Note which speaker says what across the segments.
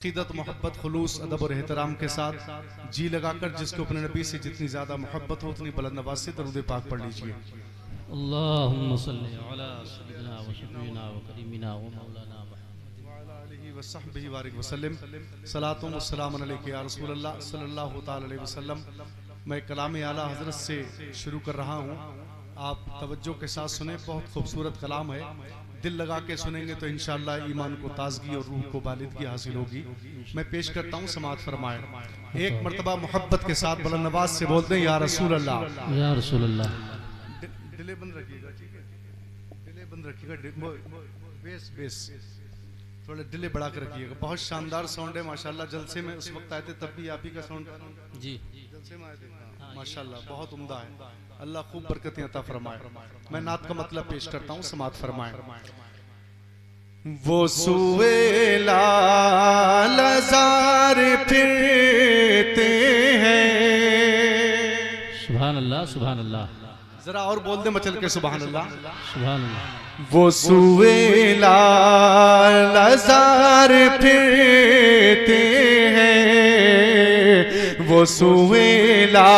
Speaker 1: अक़ीदत, मोहब्बत, खुलूस, अदब और एहतराम के साथ जी लगाकर जिसको अपने नबी से जितनी ज़्यादा मोहब्बत हो उतनी बुलंद आवाज़ से दरूद पाक पढ़ लीजिए।
Speaker 2: अल्लाहुम्मा सल्ली अला सय्यिदिना व शफीना व करीमिना व मौलाना मुहम्मद
Speaker 1: व अला आलिहि व सहबिहि बारिक वसल्लम। सलातो व सलाम अलैका या रसूल अल्लाह सल्लल्लाहु तआला अलैहि वसल्लम। मैं कलाम आला हज़रत से शुरू कर रहा हूँ, आप तवज्जो के साथ सुने। बहुत खूबसूरत कलाम है, दिल लगा के सुनेंगे तो इंशाअल्लाह ईमान को ताजगी और रूह को बालिदगी हासिल होगी। मैं पेश करता हूँ, समाअत फरमाए। एक मर्तबा मोहब्बत के साथ बुलंद आवाज़ से बोलते हैं या रसूल अल्लाह।
Speaker 2: या रसूल अल्लाह।
Speaker 1: दिले बंद रखिएगा, ठीक है? दिले बंद रखिएगा, बेस बेस थोड़े दिले बढ़ा कर रखिएगा। बहुत शानदार साउंड है माशाल्लाह। जलसे में उस वक्त आए थे तब भी आप ही का साउंड जी जलसे में आए थे माशाल्लाह, बहुत उम्दा है। अल्लाह खूब बरकतें अता फरमाए। मैं नात का मतलब पेश करता हूँ, समाअत फरमाए। वो सुएला लज़ार फिरते हैं।
Speaker 2: सुभान अल्लाह, सुभान अल्लाह।
Speaker 1: जरा और बोल दे मचल के सुभान अल्लाह,
Speaker 2: सुभान अल्लाह।
Speaker 1: वो सुएला लज़ार फिरते हैं, वो सुएला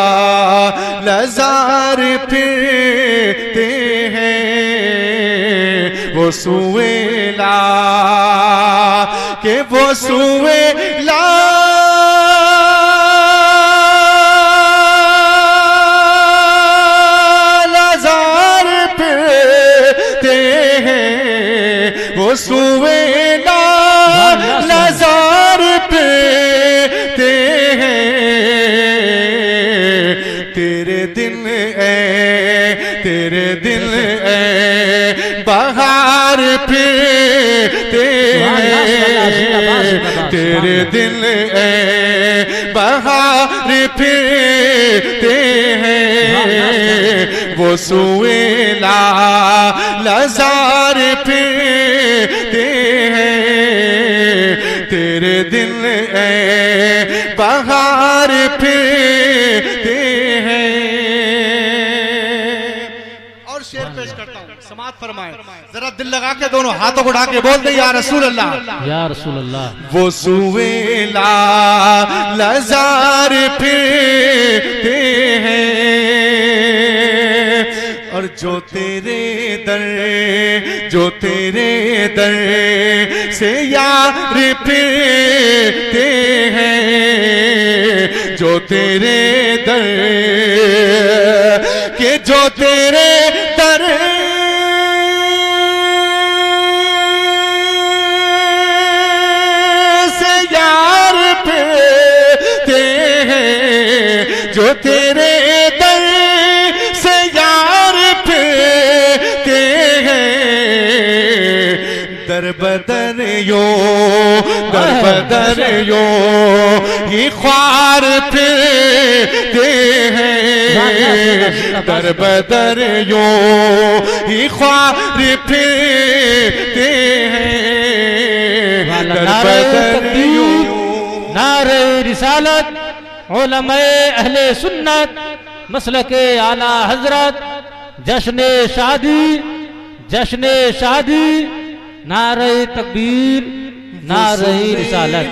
Speaker 1: लज़ार फिरते हैं, वो सुएला के वो सुएला सुवेला लज़ार पे हैं। तेरे दिल बहार पे हैं। तेरे दिल बहार पे हैं। वो सुवेला लज़ार पे तेरे दिल बहार फिरते हैं। और शेर पेश करता हूँ, समाअत फरमाए। जरा दिल लगा के दोनों हाथों को उठा के बोल दे या रसूल अल्लाह, या रसूल अल्लाह। वो सुवेला लज़ार फिरते हैं और जो तेरे दर से यार फिरते हैं। जो तेरे दर के जो तेरे दर से यार फिरते हैं। जो तेरे दर से यार फिरते हैं। दर बदर यो ही ख्वार फिरते हैं। दर बदर यो ही ख्वार फिरते हैं। दर बदर यो
Speaker 2: नारे रिसालत, उलमाए अहले सुन्नत, मसलके आला हजरत, जश्न शादी, नारे तकबीर, नारे रिसालत।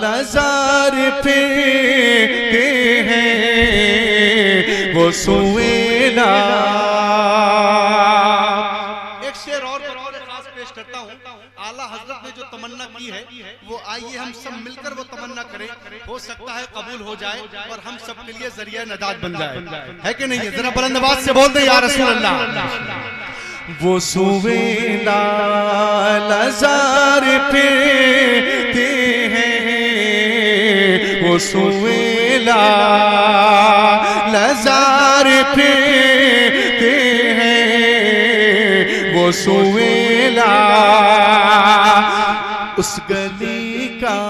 Speaker 1: लज़ार फिरते हैं, वो सुवेला। एक शेर और खास पेश करता हूँ। आला हजरत ने जो तमन्ना की है वो आइए हम सब मिलकर वो तमन्ना करें। हो सकता है कबूल हो जाए और हम सब के लिए जरिया नजात बन जाए, है कि नहीं है? जरा बुलंद आवाज़ से बोल दे या रसूल अल्लाह। वो सुवेला लज़ार फिरते हैं, वो सुवेला लज़ार फिरते हैं, वो सुवेला। उस गली का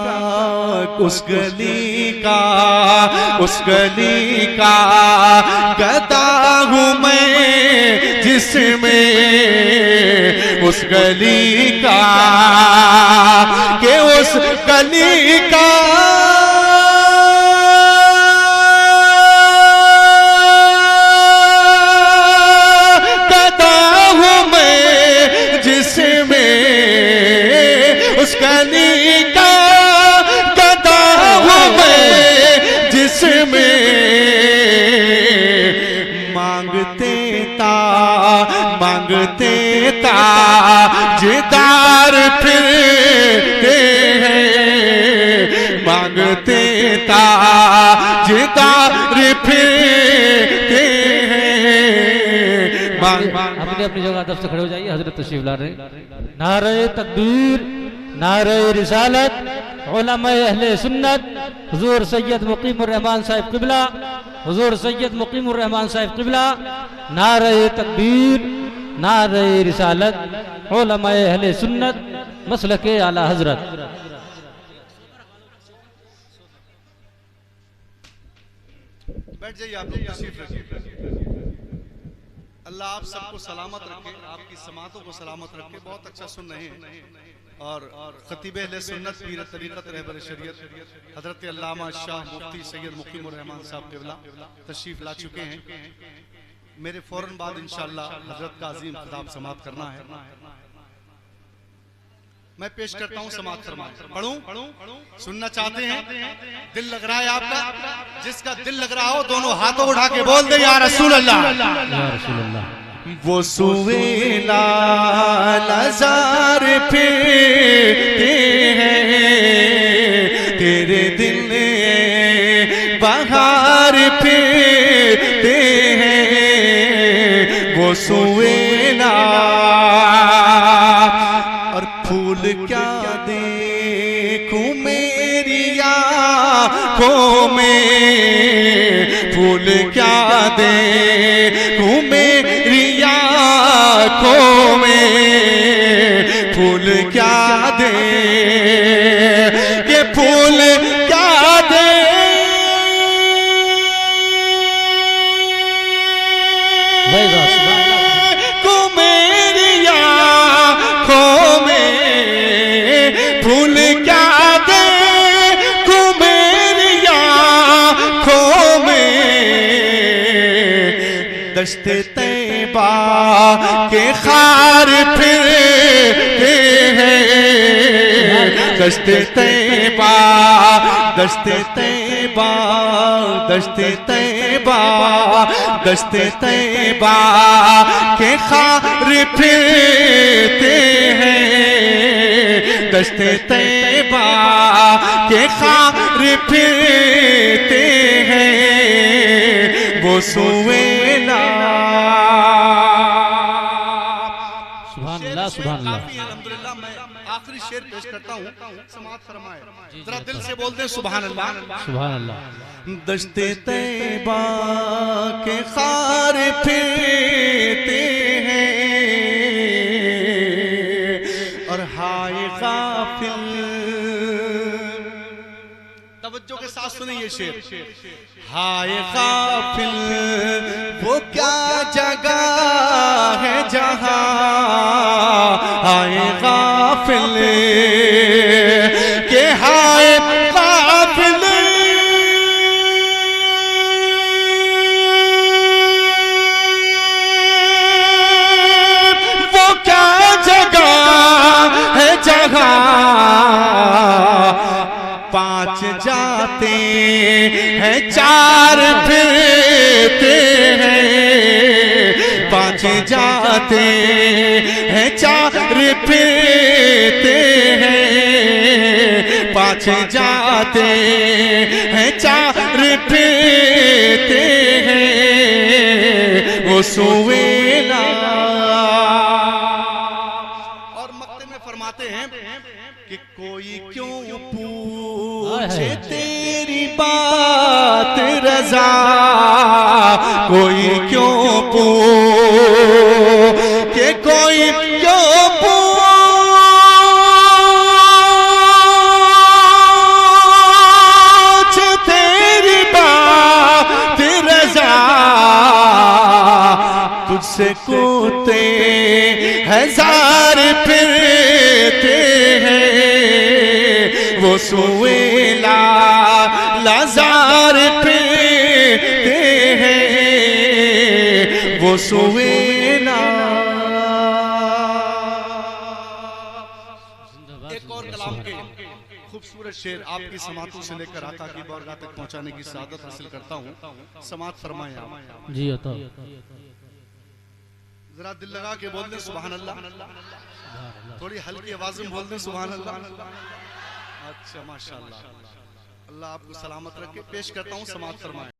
Speaker 1: गदा हूँ मैं जिसमें, उस गली का के उस गली का उस कली का मांगते ताजदार फिरते हैं, मांगते ताजदार फिरते हैं।
Speaker 2: अपनी अपनी जगह अदब से खड़े हो जाइए। हजरत तशरीफ ला रहे। नारे तकबीर, नारे रिसालत, उलमाए अहले सुन्नत, हुजूर सैयद मुकीमुर रहमान साहिब क़िबला, हुजूर सैयद मुकीमुर रहमान साहिब क़िबला। नारे तकबीर, नारे रिसालत, उलमाए अहले सुन्नत, मसलके आला हजरत।
Speaker 1: बैठ जाइए आप लोग, तशरीफ रखिए। अल्लाह आप सबको सलामत रखे, आपकी समातों को सलामत रखे। बहुत अच्छा सुन रहे हैं। और खतीब अहले सुन्नत पीर तरीक़त रहबर शरीयत हजरत अल्लामा शाह मुफ्ती सैयद मुकीमुर रहमान साहब क़िबला तशरीफ ला चुके हैं। मेरे फौरन बाद इंशाअल्लाह हजरत का अजीम खिताब समाप्त करना है। मैं पेश करता हूँ, समाप्त फरमाएं। पढ़ूं? सुनना चाहते हैं? दिल लग रहा है आपका? जिसका दिल लग रहा हो दोनों हाथों उठा के बोल दे या रसूल अल्लाह,
Speaker 2: या रसूल अल्लाह।
Speaker 1: वो सुवेला नज़ार फिरते हैं, तेरे दिल बहार फिरते हैं। वो सुवेला और फूल क्या देखूं मेरी आँखों में, फूल क्या देखूं मेरी आँखों में, फूल क्या दे ये फूल क्या दे को मेरी आँखों में, फूल क्या दे को मेरी आँखों में। दश्ते तैबा के खार फिरते हैं, दश्ते तैबा, दश्ते तैबा, दश्ते तैबा, दश्ते तैबा के खार फिरते हैं, दश्ते तैबा के खार फिरते हैं। वो सुवेला
Speaker 2: सुभान अल्लाह।
Speaker 1: अल्हम्दुलिल्लाह। मैं आखिरी शेर पेश करता हूँ, समाप्त फरमाए। जरा दिल से बोलते हैं सुभान अल्लाह,
Speaker 2: सुभान अल्लाह।
Speaker 1: दश्ते तैबा के खार फिरते हैं और हाय गाफिल, तवज्जो के साथ सुनिए ये शेर। हाय गाफिल वो क्या जगह है जहां, हाय गाफिल के हाय गाफिल वो क्या जगह है जगह, पांच जाते हैं चार फिरते हैं, पांच जाते हैं चार फिरते हैं, पांच जाते हैं चार फिरते हैं। वो सुवेला और मक्ते में फरमाते हैं कि कोई क्यों पूछे तेरी बात रजा, कोई क्यों पूछे, कोई क्यों पूछे तेरी बात रजा, तुझसे कूते हजार फिरते हैं। वो सुवेला लाजार फिरते हैं, वो सुवेला। एक और कलाम के खूबसूरत शेर आपकी समातों से लेकर आका की बारगाह तक पहुंचाने की सादत हासिल करता हूं। समात फरमाएं आप।
Speaker 2: जी अता।
Speaker 1: जरा दिल लगा के बोल दें सुभान अल्लाह, थोड़ी हल्की आवाज में बोल दें सुभान अल्लाह। अच्छा माशाल्लाह, अल्लाह आपको सलामत रखे। पेश करता हूँ, समाअत फरमाएं।